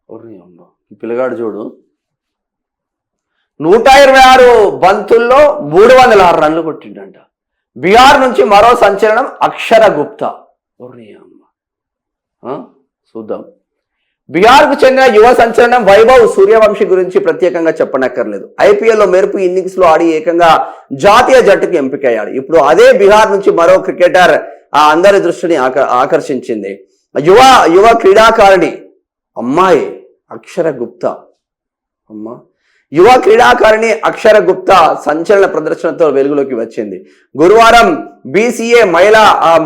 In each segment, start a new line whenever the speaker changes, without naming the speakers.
ఒర్రి అమ్మ ఈ పిల్లగాడు చూడు 126 బంతుల్లో 306 రన్లు కొట్టిండంట. బీహార్ నుంచి మరో సంచలనం అక్షర గుప్తా. ఒర్రి అమ్మ చూద్దాం. బీహార్కు చెందిన యువ సంచలనం వైభవ్ సూర్యవంశీ గురించి ప్రత్యేకంగా చెప్పనక్కర్లేదు. ఐపీఎల్లో మెరుపు ఇన్నింగ్స్లో ఆడి ఏకంగా జాతీయ జట్టుకు ఎంపికయ్యాడు. ఇప్పుడు అదే బీహార్ నుంచి మరో క్రికెటర్ అందరి దృష్టిని ఆకర్షించింది. యువ క్రీడాకారిణి అమ్మాయి అక్షర గుప్తా. యువ క్రీడాకారిణి అక్షర గుప్తా సంచలన ప్రదర్శనతో వెలుగులోకి వచ్చింది. గురువారం బీసీఏ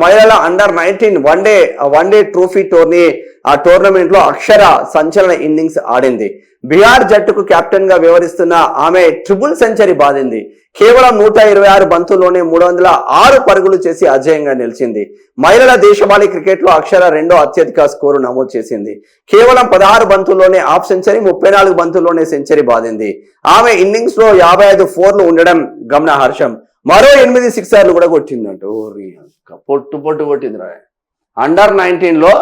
మహిళల అండర్-19 వన్డే ట్రోఫీ టోర్నమెంట్ లో అక్షర సంచలన ఇన్నింగ్స్ ఆడింది. బీహార్ జట్టుకు కెప్టెన్ గా వ్యవహరిస్తున్న ఆమె ట్రిపుల్ సెంచరీ బాదింది. కేవలం 126 బంతుల్లోనే 306 పరుగులు చేసి అజేయంగా నిలిచింది. మహిళల దేశవాళీ క్రికెట్ లో అక్షర రెండో అత్యధిక స్కోరు నమోదు చేసింది. కేవలం 16 బంతుల్లోనే హాఫ్ సెంచరీ, 34 బంతుల్లోనే సెంచరీ బాదింది. ఆమె ఇన్నింగ్స్ లో 55 4లు ఉండడం గమనార్హం. మరో 8 సిక్సర్లు కూడా కొట్టిందంట. పొట్టు కొట్టింది రా. అండర్-19 లో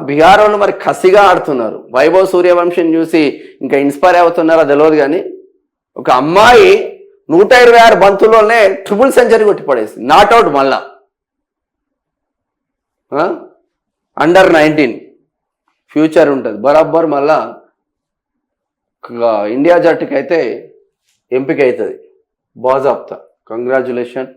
బీహార్ వాళ్ళు మరి కసిగా ఆడుతున్నారు. వైభవ్ సూర్యవంశీని చూసి ఇంకా ఇన్స్పైర్ అవుతున్నారో తెలియదు కానీ ఒక అమ్మాయి 126 బంతుల్లోనే ట్రిపుల్ సెంచరీ కొట్టి పడేసింది. నాట్అవుట్ మళ్ళా అండర్-19 ఫ్యూచర్ ఉంటుంది బరాబర్. మళ్ళా ఇండియా జట్టుకైతే ఎంపిక అవుతుంది. బాజాప్తా. కంగ్రాచులేషన్.